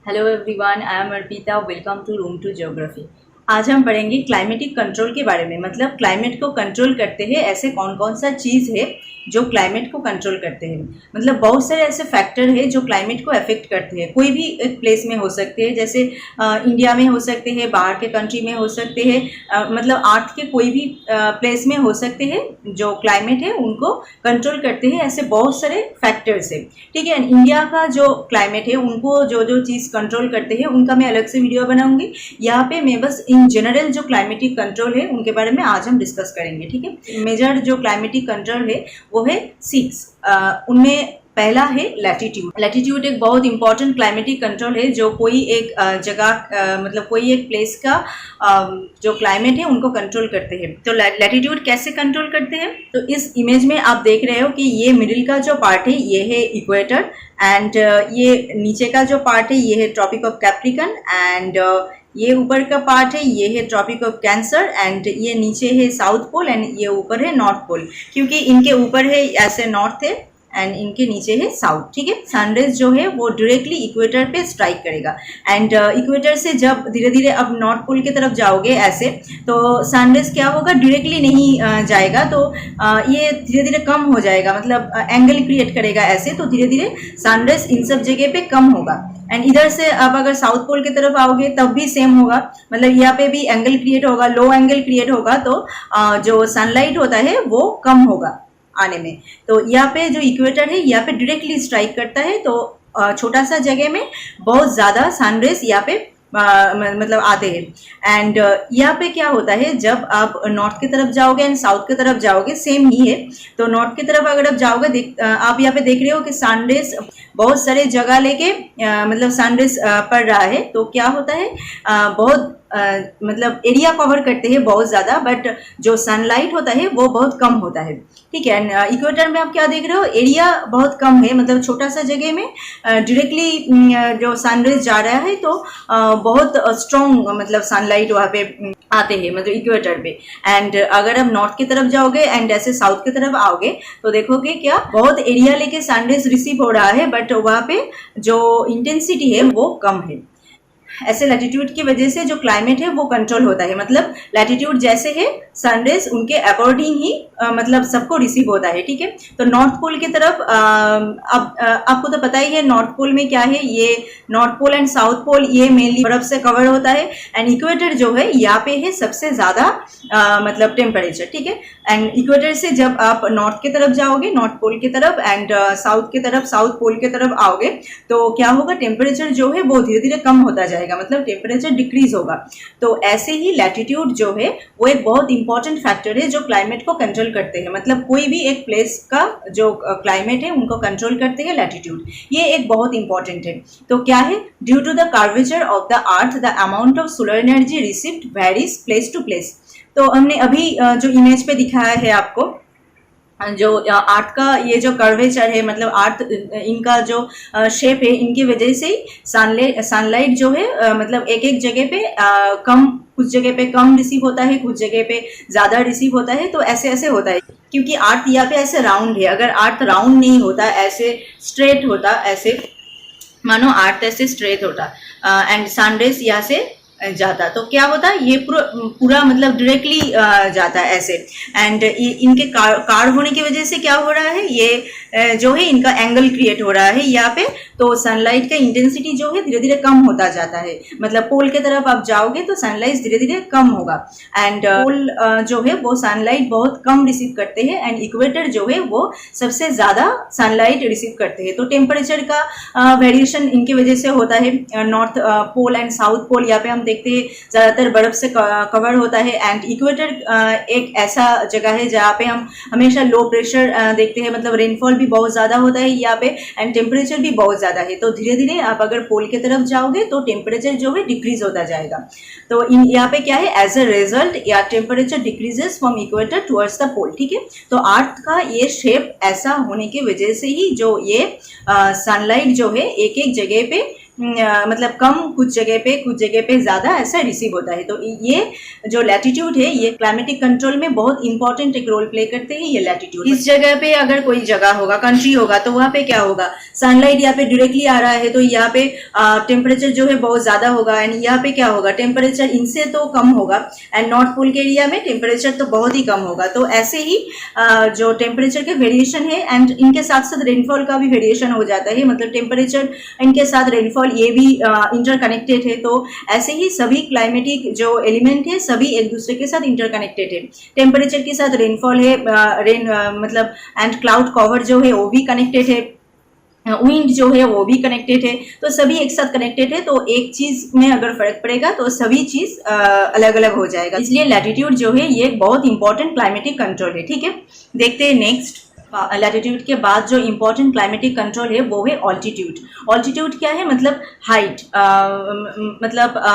Hello everyone, I am Arpita. Welcome to room to geography. आज हम पढ़ेंगे क्लाइमेटिक कंट्रोल के बारे में। मतलब क्लाइमेट को कंट्रोल करते हैं ऐसे कौन कौन सा चीज़ है जो क्लाइमेट को कंट्रोल करते हैं। मतलब बहुत सारे ऐसे फैक्टर है जो क्लाइमेट को अफेक्ट करते हैं। कोई भी एक प्लेस में हो सकते हैं, जैसे इंडिया में हो सकते हैं, बाहर के कंट्री में हो सकते हैं, मतलब अर्थ के कोई भी प्लेस में हो सकते हैं। जो क्लाइमेट है उनको कंट्रोल करते हैं ऐसे बहुत सारे फैक्टर्स है। ठीक है, इंडिया का जो क्लाइमेट है उनको जो जो चीज़ कंट्रोल करते हैं उनका मैं अलग से वीडियो बनाऊंगी। यहाँ पे मैं बस इन जनरल जो क्लाइमेटिक कंट्रोल है उनके बारे में आज हम डिस्कस करेंगे। ठीक है, मेजर जो क्लाइमेटिक कंट्रोल है वो है 6। उनमें पहला है लैटिट्यूड। लैटिट्यूड एक बहुत इंपॉर्टेंट क्लाइमेटिक कंट्रोल है जो कोई एक जगह मतलब कोई एक प्लेस का जो क्लाइमेट है उनको कंट्रोल करते हैं। तो लैटिट्यूड कैसे कंट्रोल करते हैं? तो इस इमेज में आप देख रहे हो कि ये मिडिल का जो पार्ट है ये है इक्वेटर, एंड ये नीचे का जो पार्ट है ये है ट्रॉपिक ऑफ कैप्रिकन, एंड ये ऊपर का पार्ट है ये है ट्रॉपिक ऑफ कैंसर, एंड ये नीचे है साउथ पोल, एंड ये ऊपर है नॉर्थ पोल। क्योंकि इनके ऊपर है ऐसे नॉर्थ है एंड इनके नीचे है साउथ। ठीक है, सनराइज जो है वो डायरेक्टली इक्वेटर पे स्ट्राइक करेगा, एंड इक्वेटर से जब धीरे धीरे अब नॉर्थ पोल की तरफ जाओगे ऐसे, तो सनराइज क्या होगा, डायरेक्टली नहीं जाएगा, तो ये धीरे धीरे कम हो जाएगा, मतलब एंगल क्रिएट करेगा ऐसे, तो धीरे धीरे सनराइज इन सब जगह पे कम होगा। एंड इधर से अब अगर साउथ पोल की तरफ आओगे तब भी सेम होगा, मतलब यहाँ पे भी एंगल क्रिएट होगा, लो एंगल क्रिएट होगा, तो जो सनलाइट होता है वो कम होगा आने में। तो यहाँ पे जो इक्वेटर है यहाँ पे डायरेक्टली स्ट्राइक करता है, तो छोटा सा जगह में बहुत ज़्यादा सनरेज यहाँ पे मतलब आते हैं। एंड यहाँ पे क्या होता है, जब आप नॉर्थ की तरफ जाओगे एंड साउथ की तरफ जाओगे सेम ही है। तो नॉर्थ की तरफ अगर आप जाओगे आप यहाँ पे देख रहे हो कि सनरेज बहुत सारे जगह लेके मतलब सनरेज पड़ रहा है। तो क्या होता है, बहुत मतलब एरिया कवर करते हैं बहुत ज़्यादा, बट जो सनलाइट होता है वो बहुत कम होता है। ठीक है, एंड इक्वेटर में आप क्या देख रहे हो, एरिया बहुत कम है, मतलब छोटा सा जगह में डायरेक्टली जो सनरेज जा रहा है, तो बहुत स्ट्रॉन्ग मतलब सनलाइट वहाँ पे आते हैं, मतलब इक्वेटर पे। एंड अगर आप नॉर्थ की तरफ जाओगे एंड ऐसे साउथ की तरफ आओगे तो देखोगे क्या बहुत एरिया लेके सनरेज रिसीव हो रहा है, बट वहाँ पे जो इंटेंसिटी है वो कम है। ऐसे लैटिट्यूड की वजह से जो क्लाइमेट है वो कंट्रोल होता है। मतलब लैटिट्यूड जैसे है सनरेज उनके अकॉर्डिंग ही मतलब सबको रिसीव होता है। ठीक है, तो नॉर्थ पोल की तरफ अब आपको तो पता ही है नॉर्थ पोल में क्या है, ये north pole and south pole ये मेनली बर्फ से कवर होता है, एंड इक्वेटर जो है यहाँ पे है सबसे ज्यादा मतलब टेम्परेचर। ठीक है, एंड इक्वेटर से जब आप नॉर्थ की तरफ जाओगे, नॉर्थ पोल की तरफ, एंड साउथ की तरफ, साउथ पोल की तरफ आओगे, तो क्या होगा, टेम्परेचर जो है वो धीरे धीरे कम होता जाएगा, मतलब टेम्परेचर डिक्रीज होगा। तो ऐसे ही लैटिट्यूड जो है वो एक बहुत इंपॉर्टेंट फैक्टर है जो क्लाइमेट को कंट्रोल करते हैं। मतलब कोई भी एक प्लेस का जो क्लाइमेट है उनको कंट्रोल करते हैं लैटिट्यूड, ये एक बहुत इंपॉर्टेंट है। तो क्या है, due to the curvature of the earth the amount of solar energy received varies place to place. तो हमने अभी जो इमेज पे दिखाया है आपको, जो अर्थ का ये जो कर्वेचर है, मतलब अर्थ इनका जो शेप है, इनकी वजह से ही सनलाइट जो है मतलब एक एक जगह पे कम, कुछ जगह पे कम रिसीव होता है, कुछ जगह पे ज्यादा रिसीव होता है। तो ऐसे ऐसे होता है क्योंकि अर्थ यहाँ पे ऐसे राउंड है। अगर अर्थ राउंड नहीं होता, ऐसे स्ट्रेट होता, ऐसे मानो अर्थ ऐसे स्ट्रेट होता एंड सनरेज यहाँ से जाता, तो क्या होता, ये पूरा मतलब डायरेक्टली जाता है ऐसे। एंड इनके कार्ड होने की वजह से क्या हो रहा है, ये जो है इनका एंगल क्रिएट हो रहा है यहाँ पे, तो सनलाइट का इंटेंसिटी जो है धीरे धीरे कम होता जाता है। मतलब पोल के तरफ आप जाओगे तो सनलाइट धीरे धीरे कम होगा, एंड पोल जो है वो सनलाइट बहुत कम रिसीव करते हैं, एंड इक्वेटर जो है वो सबसे ज्यादा सनलाइट रिसीव करते हैं। तो टेम्परेचर का वेरिएशन इनकी वजह से होता है। North pole and south pole यहाँ पे हम देखते हैं ज्यादातर बर्फ से कवर होता है, एंड इक्वेटर एक ऐसा जगह है जहाँ पे हम हमेशा लो प्रेशर देखते हैं, मतलब रेनफॉल भी बहुत ज्यादा होता है यहाँ पे, एंड टेम्परेचर भी बहुत ज्यादा है। तो धीरे धीरे आप अगर पोल की तरफ जाओगे तो टेम्परेचर जो है डिक्रीज होता जाएगा। तो यहाँ पे क्या है, एज अ रिजल्ट या temperature decreases from equator towards the pole. ठीक है, तो अर्थ का ये शेप ऐसा होने की वजह से ही जो ये सनलाइट जो है एक एक जगह पे मतलब कम, कुछ जगह पे ज़्यादा ऐसा रिसीव होता है। तो ये जो लैटिट्यूड है ये क्लाइमेटिक कंट्रोल में बहुत इंपॉर्टेंट एक रोल प्ले करते हैं ये लैटिट्यूड। इस जगह पे अगर कोई जगह होगा, कंट्री होगा, तो वहाँ पे क्या होगा, सनलाइट यहाँ पे डायरेक्टली आ रहा है तो यहाँ पे टेम्परेचर जो है बहुत ज़्यादा होगा, एंड यहाँ पे क्या होगा, टेम्परेचर इनसे तो कम होगा, एंड नॉर्थ पोल के एरिया में टेम्परेचर तो बहुत ही कम होगा। तो ऐसे ही जो टेम्परेचर के वेरिएशन है एंड इनके साथ साथ रेनफॉल का भी वेरिएशन हो जाता है, मतलब टेम्परेचर इनके साथ रेनफॉल ये भी इंटरकनेक्टेड है। तो ऐसे ही सभी क्लाइमेटिक जो एलिमेंट है सभी एक दूसरे के साथ इंटरकनेक्टेड है। टेम्परेचर के साथ रेनफॉल है, मतलब एंड क्लाउड कवर जो है वो भी कनेक्टेड है, विंड जो है वो भी कनेक्टेड है। तो सभी एक साथ कनेक्टेड है, तो एक चीज में अगर फर्क पड़ेगा तो सभी चीज अलग अलग हो जाएगा। इसलिए लैटिट्यूड जो है ये बहुत इंपॉर्टेंट क्लाइमेटिक कंट्रोल है। ठीक है, देखते हैं नेक्स्ट। लैटिट्यूड के बाद जो इंपॉर्टेंट क्लाइमेटिक कंट्रोल है वो है ऑल्टीट्यूड। ऑल्टीट्यूड क्या है, मतलब हाइट,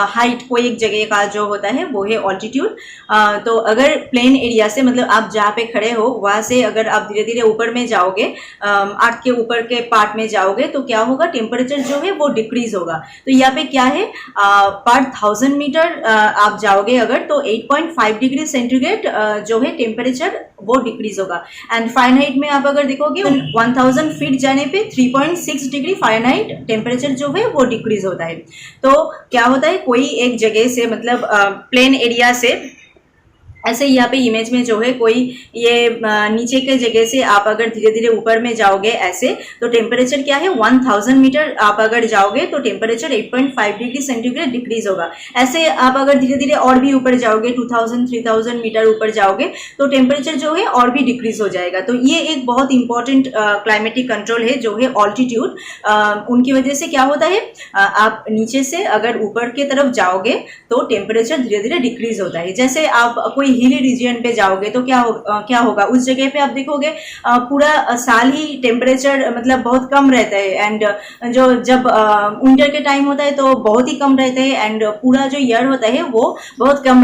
हाइट कोई एक जगह का जो होता है वो है ऑल्टीट्यूड। तो अगर प्लेन एरिया से, मतलब आप जहाँ पे खड़े हो वहाँ से अगर आप धीरे धीरे ऊपर में जाओगे, अर्थ के ऊपर के पार्ट में जाओगे तो क्या होगा, टेम्परेचर जो है वो डिक्रीज होगा। तो यहाँ पे क्या है, पर 1000 मीटर आप जाओगे अगर, तो 8.5 डिग्री सेंटीग्रेड जो है टेम्परेचर वो डिक्रीज होगा। एंड फारेनहाइट में आप अगर देखोगे 1000 फीट जाने पे 3.6 डिग्री फारेनहाइट टेम्परेचर जो है वो डिक्रीज होता है। तो क्या होता है, कोई एक जगह से, मतलब प्लेन एरिया से, ऐसे यहाँ पे इमेज में जो है कोई ये नीचे के जगह से आप अगर धीरे धीरे ऊपर में जाओगे ऐसे, तो टेम्परेचर क्या है, 1000 मीटर आप अगर जाओगे तो टेम्परेचर 8.5 डिग्री सेंटीग्रेड डिक्रीज होगा। ऐसे आप अगर धीरे धीरे और भी ऊपर जाओगे, 2000-3000 मीटर ऊपर जाओगे तो टेम्परेचर जो है और भी डिक्रीज हो जाएगा। तो ये एक बहुत इंपॉर्टेंट क्लाइमेटिक कंट्रोल है जो है ऑल्टीट्यूड। उनकी वजह से क्या होता है, आप नीचे से अगर ऊपर की तरफ जाओगे तो टेम्परेचर धीरे धीरे डिक्रीज होता है। जैसे आप कोई हिली रीजन पे जाओगे तो क्या होगा, उस जगह पे आप देखोगे पूरा साल ही टेम्परेचर मतलब बहुत कम रहता है, एंड जो जब विंटर के टाइम होता है तो बहुत ही कम रहते हैं, एंड पूरा जो ईयर होता है वो बहुत कम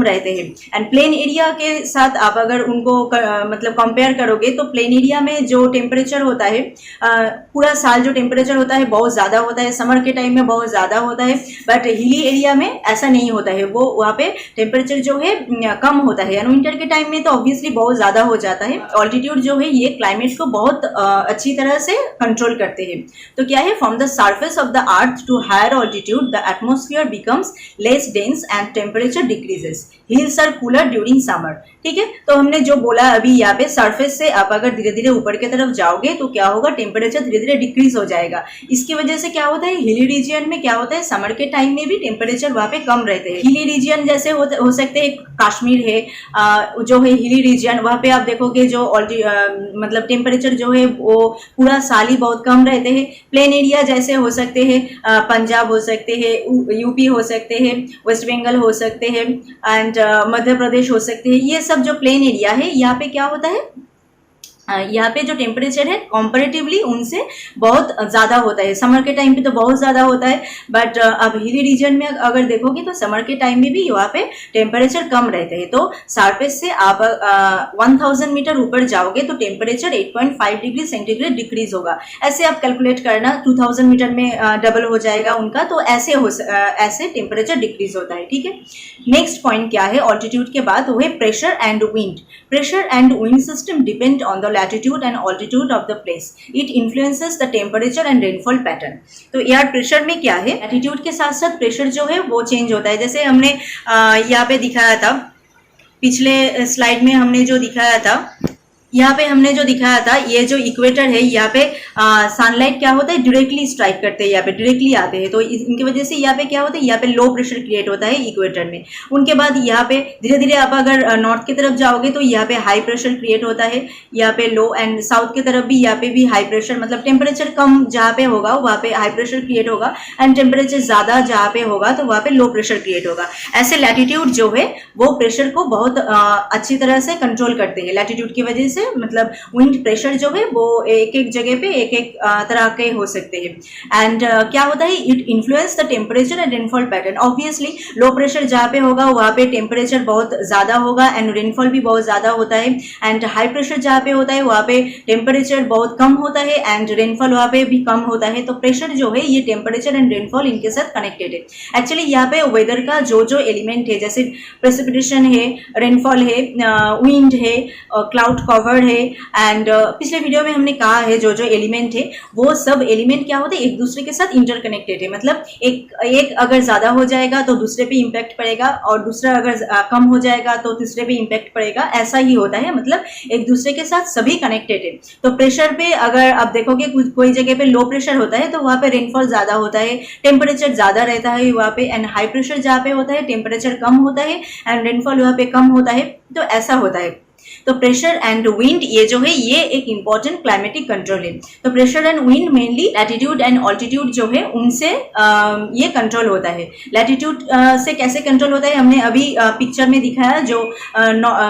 रहते हैं। एंड प्लेन एरिया के साथ आप अगर उनको मतलब कंपेयर करोगे तो प्लेन एरिया में जो टेम्परेचर होता है, पूरा साल जो टेम्परेचर होता है बहुत ज्यादा होता है, समर के टाइम में बहुत ज्यादा होता है, बट हिली एरिया में ऐसा नहीं होता है, वो वहाँ पे टेम्परेचर जो है कम होता है, एंड विंटर के टाइम में तो ऑब्वियसली बहुत ज्यादा हो जाता है। ऑल्टीट्यूड जो है ये क्लाइमेट को बहुत अच्छी तरह से कंट्रोल करते हैं। तो क्या है, from the surface of the earth to higher altitude the atmosphere becomes less dense and temperature decreases, hills are cooler during summer. ठीक है, तो हमने जो बोला अभी यहाँ पे, सरफेस से आप अगर धीरे धीरे ऊपर की तरफ जाओगे तो क्या होगा, टेम्परेचर धीरे धीरे डिक्रीज हो जाएगा। इसकी वजह से क्या होता है, हिली रीजन में क्या होता है, समर के टाइम में भी टेम्परेचर वहाँ पे कम रहते हैं। हिली रीजन जैसे हो सकते हैं कश्मीर है, जो है हिली रीजन, वहाँ पे आप देखोगे जो मतलब टेम्परेचर जो है वो पूरा साल ही बहुत कम रहते हैं। प्लेन एरिया जैसे हो सकते हैं पंजाब हो सकते हैं, यूपी हो सकते हैं, वेस्ट बंगाल हो सकते हैं, एंड मध्य प्रदेश हो सकते हैं। ये सब जो प्लेन एरिया है यहाँ पे क्या होता है, यहाँ पे जो टेम्परेचर है कंपैरेटिवली उनसे बहुत ज़्यादा होता है। समर के टाइम पे तो बहुत ज़्यादा होता है, बट अब हिली रीजन में अगर देखोगे तो समर के टाइम में भी यहाँ पे टेम्परेचर कम रहते हैं। तो सरफेस से आप 1000 मीटर ऊपर जाओगे तो टेम्परेचर 8.5 डिग्री सेंटीग्रेड डिक्रीज होगा। ऐसे आप कैलकुलेट करना, 2000 मीटर में डबल हो जाएगा उनका, तो ऐसे टेम्परेचर डिक्रीज होता है। ठीक है, नेक्स्ट पॉइंट क्या है ऑल्टीट्यूड के बाद, वो है pressure and wind. Pressure and wind system depend on the latitude and altitude of the place. It influences the temperature and rainfall pattern. तो एयर प्रेशर में क्या है, लैटिट्यूड के साथ साथ प्रेशर जो है वो चेंज होता है। जैसे हमने यहाँ पे दिखाया था, पिछले स्लाइड में हमने जो दिखाया था, यहाँ पे हमने जो दिखाया था, ये जो इक्वेटर है यहाँ पे सनलाइट क्या होता है, डायरेक्टली स्ट्राइक करते हैं, यहाँ पे डायरेक्टली आते हैं, तो इनकी वजह से यहाँ पे क्या होता है, यहाँ पे लो प्रेशर क्रिएट होता है इक्वेटर में। उनके बाद यहाँ पे धीरे धीरे आप अगर नॉर्थ की तरफ जाओगे तो यहाँ पे हाई प्रेशर क्रिएट होता है, यहाँ पे लो, एंड साउथ की तरफ भी यहाँ पे भी हाई प्रेशर, मतलब टेम्परेचर कम जहाँ पे होगा वहाँ पे हाई प्रेशर क्रिएट होगा, एंड टेम्परेचर ज्यादा जहाँ पे होगा तो वहाँ पे लो प्रेशर क्रिएट होगा। ऐसे लैटिट्यूड जो है वो प्रेशर को बहुत अच्छी तरह से कंट्रोल करते हैं। लैटिट्यूड की वजह से से, मतलब विंड प्रेशर जो है वो एक एक जगह पे एक एक तरह के हो सकते हैं। एंड क्या होता है, it influence the temperature and rainfall pattern. Obviously low pressure जहाँ पे होगा वहाँ पे टेम्परेचर बहुत ज़्यादा होगा एंड रेनफॉल भी बहुत ज़्यादा होता है। एंड हाई प्रेशर जहाँ पे होता है वहाँ पे टेम्परेचर बहुत कम होता है एंड रेनफॉल वहाँ पे भी कम होता है। तो प्रेशर जो है ये टेम्परेचर एंड रेनफॉल इनके साथ कनेक्टेड है। एक्चुअली यहाँ पे वेदर का जो जो एलिमेंट है, जैसे प्रेसिपिटेशन है, रेनफॉल है, विंड है, क्लाउड कवर है, एंड पिछले वीडियो में हमने कहा है जो जो एलिमेंट है वो सब एलिमेंट क्या होते हैं, एक दूसरे के साथ इंटरकनेक्टेड है। मतलब एक अगर ज़्यादा हो जाएगा तो दूसरे पे इम्पैक्ट पड़ेगा, और दूसरा अगर कम हो जाएगा तो तीसरे पे इम्पैक्ट पड़ेगा। ऐसा ही होता है, मतलब एक दूसरे के साथ सभी कनेक्टेड है। तो प्रेशर पे अगर आप देखोगे कोई जगह पे लो प्रेशर होता है तो वहाँ पे रेनफॉल ज़्यादा होता है, टेम्परेचर ज़्यादा रहता है वहाँ पे। एंड हाई प्रेशर जहाँ पे होता है टेम्परेचर कम होता है एंड रेनफॉल वहाँ पे कम होता है। तो ऐसा होता है। तो प्रेशर एंड विंड ये जो है ये एक इंपॉर्टेंट क्लाइमेटिक कंट्रोल है। तो pressure and wind mainly latitude and altitude जो है उनसे ये कंट्रोल होता है। लैटिट्यूड से कैसे कंट्रोल होता है हमने अभी पिक्चर में दिखाया, जो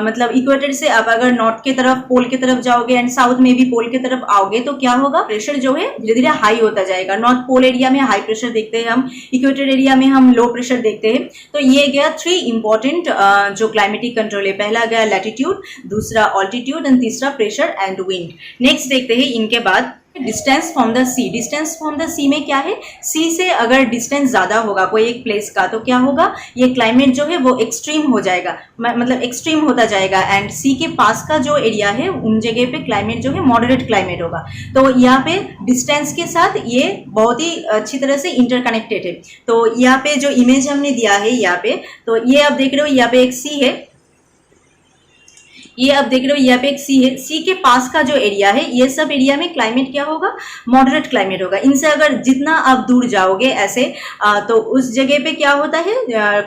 मतलब इक्वेटर से आप अगर नॉर्थ की तरफ पोल की तरफ जाओगे एंड साउथ में भी पोल की तरफ आओगे तो क्या होगा, प्रेशर जो है धीरे धीरे हाई होता जाएगा। नॉर्थ पोल एरिया में हाई प्रेशर देखते हैं हम, इक्वेटर एरिया में हम लो प्रेशर देखते हैं। तो ये गया 3 इंपॉर्टेंट जो क्लाइमेटिक कंट्रोल है। पहला गया लैटिट्यूड, दूसरा ऑल्टीट्यूड एंड तीसरा प्रेशर एंड विंड। नेक्स्ट देखते हैं इनके बाद distance from the sea. Distance from the sea में क्या है, सी से अगर डिस्टेंस ज़्यादा होगा कोई एक प्लेस का तो क्या होगा, ये क्लाइमेट जो है वो एक्सट्रीम हो जाएगा, मतलब एक्सट्रीम होता जाएगा। एंड सी के पास का जो एरिया है उन जगह पे क्लाइमेट जो है मॉडरेट क्लाइमेट होगा। तो यहाँ पे डिस्टेंस के साथ ये बहुत ही अच्छी तरह से इंटरकनेक्टेड है। तो यहाँ पे जो इमेज हमने दिया है यहाँ पे, तो ये आप देख रहे हो यहाँ पे एक सी है, ये आप देख रहे हो यहाँ पे एक सी है। सी के पास का जो एरिया है ये सब एरिया में क्लाइमेट क्या होगा, मॉडरेट क्लाइमेट होगा। इनसे अगर जितना आप दूर जाओगे ऐसे तो उस जगह पे क्या होता है,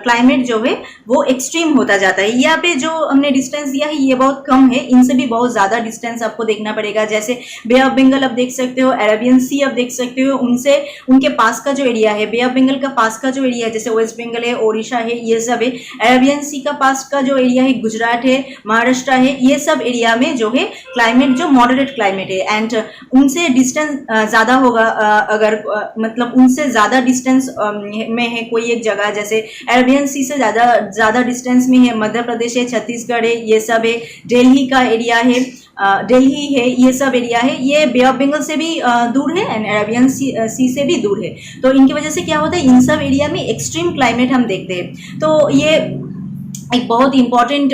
क्लाइमेट जो है वो एक्सट्रीम होता जाता है। यहाँ पे जो हमने डिस्टेंस दिया है ये बहुत कम है, इनसे भी बहुत ज़्यादा डिस्टेंस आपको देखना पड़ेगा। जैसे बे ऑफ बंगाल आप देख सकते हो, अरेबियन सी आप देख सकते हो, उनसे उनके पास का जो एरिया है, बे ऑफ बंगाल का पास का जो एरिया है जैसे वेस्ट बंगाल है, ओडिशा है, ये सब है। अरेबियन सी का पास का जो एरिया है गुजरात है, महाराष्ट्र है, ये सब एरिया में जो है क्लाइमेट जो मॉडरेट क्लाइमेट है। एंड उनसे डिस्टेंस ज़्यादा होगा, अगर मतलब उनसे ज़्यादा डिस्टेंस में है कोई एक जगह, जैसे अरेबियन सी से ज़्यादा डिस्टेंस में है मध्य प्रदेश है, छत्तीसगढ़ है, ये सब है, दिल्ली का एरिया है, दिल्ली है, ये सब एरिया है। ये बे ऑफ बंगाल से भी दूर है एंड अरेबियन सी से भी दूर है। तो इनकी वजह से क्या होता है, इन सब एरिया में एक्सट्रीम क्लाइमेट हम देखते हैं। तो ये एक बहुत इंपॉर्टेंट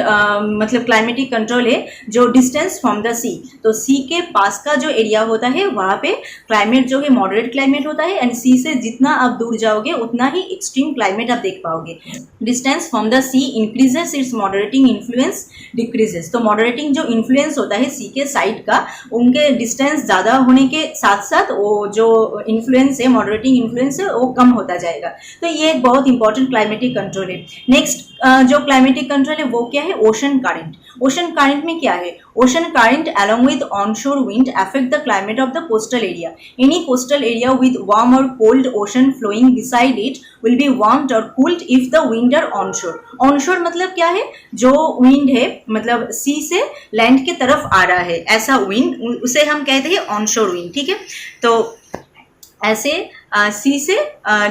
मतलब क्लाइमेटिक कंट्रोल है जो डिस्टेंस फ्रॉम द सी। तो सी के पास का जो एरिया होता है वहाँ पे क्लाइमेट जो है मॉडरेट क्लाइमेट होता है एंड सी से जितना आप दूर जाओगे उतना ही एक्सट्रीम क्लाइमेट आप देख पाओगे। Distance from the sea increases, its moderating influence decreases. तो मॉडरेटिंग जो इन्फ्लुएंस होता है सी के साइड का, उनके डिस्टेंस ज़्यादा होने के साथ साथ वो जो इन्फ्लुएंस है, मॉडरेटिंग इन्फ्लुएंस है, वो कम होता जाएगा। तो ये एक बहुत इंपॉर्टेंट क्लाइमेटिक कंट्रोल है। नेक्स्ट जो क्लाइमेटिक कंट्रोल है वो क्या है, ओशन करंट। ओशन करंट में क्या है, ocean current along with onshore wind affect the climate of the coastal area. Any coastal area with warm or cold ocean flowing beside it will be warmed or cooled if the wind are onshore. onshore मतलब क्या है, जो wind है मतलब सी से land की तरफ आ रहा है ऐसा wind, उसे हम कहते हैं onshore wind। ठीक है, तो ऐसे सी से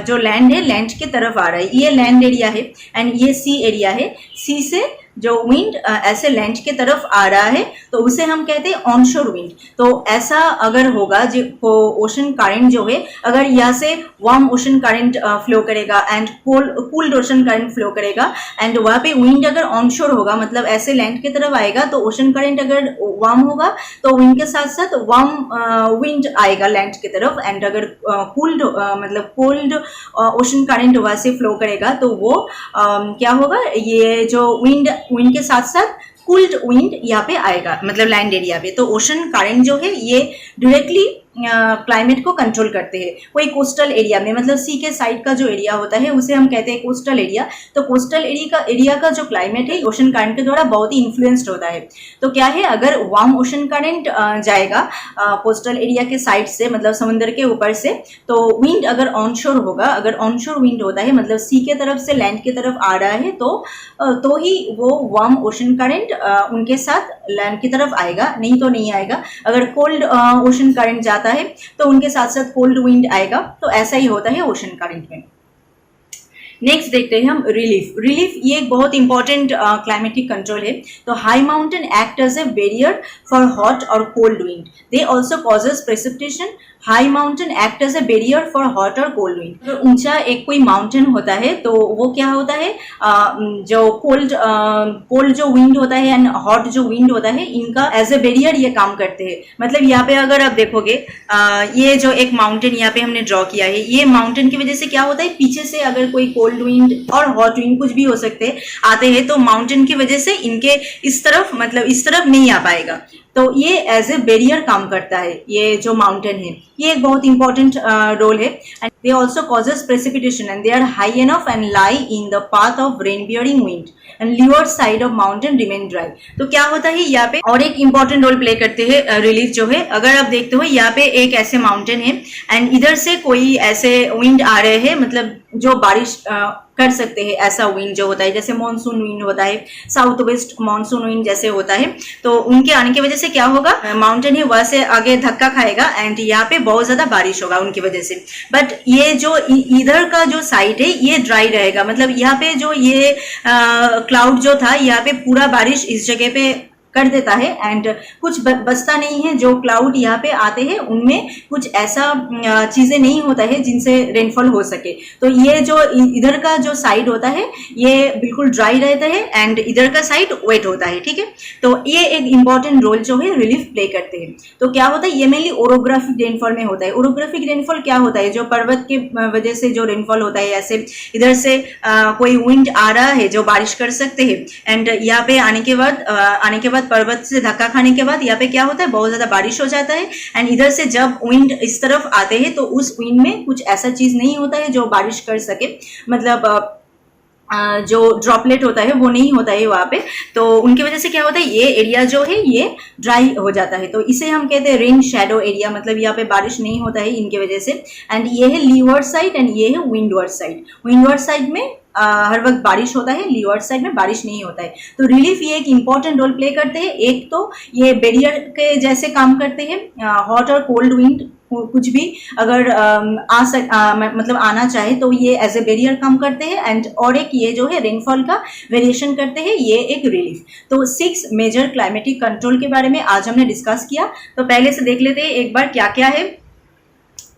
जो लैंड है लैंड की तरफ आ रहा है, ये लैंड एरिया है एंड ये सी एरिया है। सी से जो विंड ऐसे लैंड के तरफ आ रहा है तो उसे हम कहते हैं ऑनशोर विंड। तो ऐसा अगर होगा जो ओशन करंट जो है, अगर यहाँ से वार्म ओशन करंट फ्लो करेगा and cooled ocean current flow करेगा एंड वहाँ पे विंड अगर ऑनशोर होगा मतलब ऐसे लैंड की तरफ आएगा, तो ओशन करंट अगर वार्म होगा तो विंड के साथ साथ वार्म विंड आएगा लैंड की तरफ। एंड अगर कूल्ड मतलब कोल्ड ओशन करंट वहाँ से फ्लो करेगा तो वो क्या होगा, ये जो विंड के साथ साथ कूल्ड विंड यहाँ पे आएगा मतलब लैंड एरिया पे। तो ओशन करंट जो है ये डायरेक्टली क्लाइमेट को कंट्रोल करते हैं। कोई कोस्टल एरिया में, मतलब सी के साइड का जो एरिया होता है उसे हम कहते हैं कोस्टल एरिया। तो कोस्टल एरिया का जो क्लाइमेट है ओशन करंट के द्वारा बहुत ही इन्फ्लुएंस्ड होता है। तो क्या है, अगर वार्म ओशन करंट जाएगा कोस्टल एरिया के साइड से, मतलब समुद्र के ऊपर से, तो विंड अगर ऑनशोर होगा, अगर ऑनशोर विंड होता है मतलब सी के तरफ से लैंड की तरफ आ रहा है, तो ही वो वार्म ओशन करंट उनके साथ लैंड की तरफ आएगा, नहीं तो नहीं आएगा। अगर कोल्ड ओशन करंट जाता है तो उनके साथ साथ कोल्ड विंड आएगा। तो ऐसा ही होता है ओशन करंट में। नेक्स्ट देखते हैं हम रिलीफ। रिलीफ ये एक बहुत इंपॉर्टेंट क्लाइमेटिक कंट्रोल है। तो high mountain act as a barrier for hot और cold wind. They also causes precipitation. High mountain act as a barrier for hot और कोल्ड विंड। अगर ऊंचा एक कोई माउंटेन होता है तो वो क्या होता है, जो कोल्ड जो विंड होता है एंड हॉट जो विंड होता है, इनका एज ए बैरियर ये काम करते हैं। मतलब यहाँ पे अगर आप देखोगे, ये जो एक माउंटेन यहाँ पे हमने ड्रॉ किया है, ये माउंटेन की वजह से क्या होता है, पीछे से अगर कोई कोल्ड विंड और हॉट विंड कुछ भी हो सकते हैं आते हैं, तो माउंटेन की वजह से इनके इस तरफ, मतलब इस तरफ नहीं आ पाएगा। तो ये एज ए बैरियर काम करता है। ये जो माउंटेन है ये एक बहुत इंपॉर्टेंट रोल है। And they also causes precipitation and they are high enough and lie in the path of rain bearing wind and leeward side of mountain remain dry. तो क्या होता है यहाँ पे, और एक इंपॉर्टेंट रोल प्ले करते हैं रिलीफ जो है। अगर आप देखते हो यहाँ पे एक ऐसे माउंटेन है एंड इधर से कोई ऐसे विंड आ रहे हैं, मतलब जो बारिश कर सकते हैं, ऐसा विंड जो होता है, जैसे मॉनसून विंड होता है, साउथ वेस्ट मॉनसून विंड जैसे होता है। तो उनके आने की वजह से क्या होगा, माउंटेन है वहां से आगे धक्का खाएगा एंड यहाँ पे बहुत ज्यादा बारिश होगा उनकी वजह से। बट ये जो इधर का जो साइड है ये ड्राई रहेगा। मतलब यहाँ पे जो ये क्लाउड जो था, यहाँ पे पूरा बारिश इस जगह पे कर देता है एंड कुछ बचता नहीं है। जो क्लाउड यहाँ पे आते हैं उनमें कुछ ऐसा चीजें नहीं होता है जिनसे रेनफॉल हो सके। तो ये जो इधर का जो साइड होता है ये बिल्कुल ड्राई रहता है एंड इधर का साइड वेट होता है, ठीक है। तो ये एक इंपॉर्टेंट रोल जो है रिलीफ प्ले करते हैं। तो क्या होता है, ये मेनली ओरोग्राफिक रेनफॉल में होता है। ओरोग्राफिक रेनफॉल क्या होता है, जो पर्वत के वजह से जो रेनफॉल होता है, ऐसे इधर से कोई विंड आ रहा है जो बारिश कर सकते हैं एंड यहाँ पे आने के बाद पर्वत से धक्का खाने के बाद यहाँ पे क्या होता है, बहुत ज्यादा बारिश हो जाता है एंड इधर से जब विंड इस तरफ आते हैं तो उस विंड में कुछ ऐसा चीज नहीं होता है जो बारिश कर सके। मतलब जो ड्रॉपलेट होता है वो नहीं होता है वहां पे। तो उनकी वजह से क्या होता है, ये एरिया जो है ये ड्राई हो जाता है। तो इसे हम कहते हैं रेन शैडो एरिया। मतलब यहाँ पे बारिश नहीं होता है इनके वजह से। एंड ये है लीवर्ड साइड एंड ये है विंडवर्ड साइड। विंडवर्ड साइड में हर वक्त बारिश होता है, लीवर्ड साइड में बारिश नहीं होता है। तो रिलीफ ये एक इंपॉर्टेंट रोल प्ले करते हैं। एक तो ये बैरियर के जैसे काम करते हैं। हॉट और कोल्ड विंड कुछ भी अगर मतलब आना चाहे तो ये एज ए बैरियर काम करते हैं। एंड और एक ये जो है रेनफॉल का वेरिएशन करते हैं, ये एक रिलीफ। तो 6 मेजर क्लाइमेटिक कंट्रोल के बारे में आज हमने डिस्कस किया। तो पहले से देख लेते हैं एक बार क्या क्या है।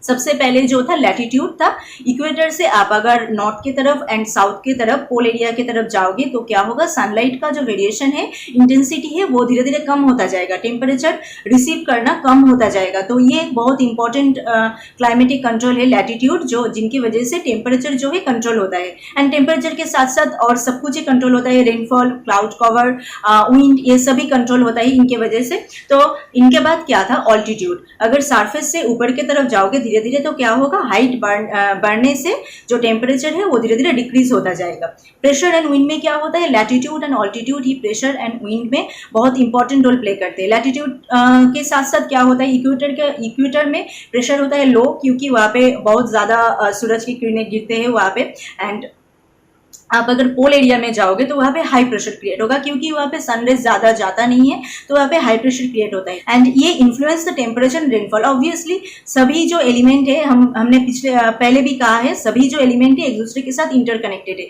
सबसे पहले जो था लैटिट्यूड था। इक्वेटर से आप अगर नॉर्थ की तरफ एंड साउथ की तरफ पोल एरिया की तरफ जाओगे तो क्या होगा, सनलाइट का जो वेरिएशन है, इंटेंसिटी है, वो धीरे धीरे कम होता जाएगा। टेम्परेचर रिसीव करना कम होता जाएगा। तो ये एक बहुत इंपॉर्टेंट क्लाइमेटिक कंट्रोल है लैटिट्यूड, जो जिनकी वजह से टेम्परेचर जो है कंट्रोल होता है। एंड टेम्परेचर के साथ साथ और सब कुछ ही कंट्रोल होता है। रेनफॉल, क्लाउड कवर, विंड, ये सभी कंट्रोल होता है इनके वजह से। तो इनके बाद क्या था, ऑल्टीट्यूड। अगर सरफेस से ऊपर की तरफ जाओगे धीरे धीरे तो क्या होगा, हाइट बढ़ने से जो टेम्परेचर है वो धीरे धीरे डिक्रीज होता जाएगा। प्रेशर एंड विंड में क्या होता है, latitude and altitude he pressure and wind में बहुत इंपॉर्टेंट रोल प्ले करते हैं। लैटिट्यूड के साथ साथ क्या होता है, इक्वेटर में प्रेशर होता है लो, क्योंकि वहाँ पे बहुत ज्यादा सूरज की किरणें गिरते हैं वहाँ पे। एंड आप अगर पोल एरिया में जाओगे तो वहाँ पे हाई प्रेशर क्रिएट होगा, क्योंकि वहाँ पे सनरेज ज्यादा जाता नहीं है, तो वहाँ पे हाई प्रेशर क्रिएट होता है। एंड ये influence the temperature rainfall. Obviously सभी जो एलिमेंट है, हमने पहले भी कहा है, सभी जो एलिमेंट है एक दूसरे के साथ इंटरकनेक्टेड है।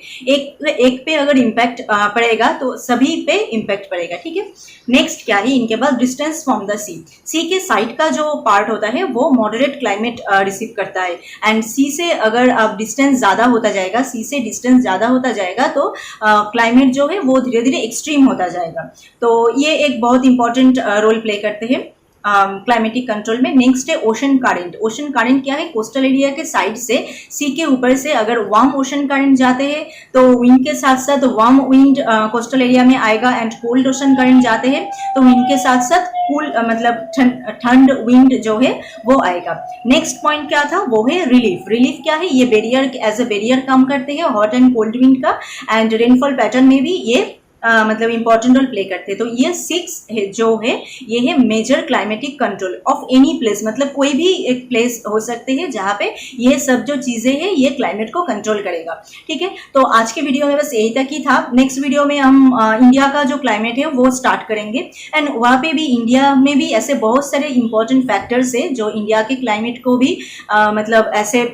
एक पे अगर इम्पैक्ट पड़ेगा तो सभी पे इम्पैक्ट पड़ेगा, ठीक है। नेक्स्ट क्या है, इनके बाद डिस्टेंस फ्रॉम द सी के साइड का जो पार्ट होता है वो मॉडरेट क्लाइमेट रिसीव करता है। एंड सी से अगर अब डिस्टेंस ज्यादा होता जाएगा, सी से डिस्टेंस ज्यादा होता जाएगा तो क्लाइमेट जो है वो धीरे धीरे एक्सट्रीम होता जाएगा। तो ये एक बहुत इंपॉर्टेंट रोल प्ले करते हैं। क्लाइमेटिक कंट्रोल में। नेक्स्ट है ओशन करंट। ओशन करंट क्या है? कोस्टल एरिया के साइड से सी के ऊपर से अगर वार्म ओशन करंट जाते हैं तो विंड के साथ साथ वार्म विंड कोस्टल एरिया में आएगा, एंड कोल्ड ओशन करंट जाते हैं तो विंड के साथ साथ कूल मतलब ठंड विंड जो है वो आएगा। नेक्स्ट पॉइंट क्या था? वो है रिलीफ। रिलीफ क्या है? ये बैरियर एज ए बैरियर काम करते हैं हॉट एंड कोल्ड विंड का, एंड रेनफॉल पैटर्न में भी ये मतलब इंपॉर्टेंट रोल प्ले करते हैं। तो ये 6 जो है ये है major climatic control of any place, मतलब कोई भी एक प्लेस हो सकते हैं जहाँ पे ये सब जो चीजें हैं ये क्लाइमेट को कंट्रोल करेगा। ठीक है, तो आज के वीडियो में बस यही तक ही था। नेक्स्ट वीडियो में हम इंडिया का जो क्लाइमेट है वो स्टार्ट करेंगे, एंड वहाँ पे भी इंडिया में भी ऐसे बहुत सारे इंपॉर्टेंट फैक्टर्स है जो इंडिया के क्लाइमेट को भी मतलब ऐसे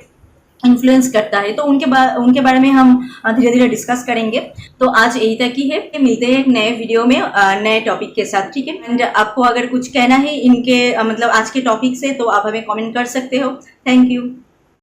इन्फ्लुएंस करता है, तो उनके बारे में हम धीरे धीरे डिस्कस करेंगे। तो आज यही तक ही है, मिलते हैं एक नए वीडियो में नए टॉपिक के साथ। ठीक है, एंड आपको अगर कुछ कहना है इनके मतलब आज के टॉपिक से तो आप हमें कमेंट कर सकते हो। Thank you.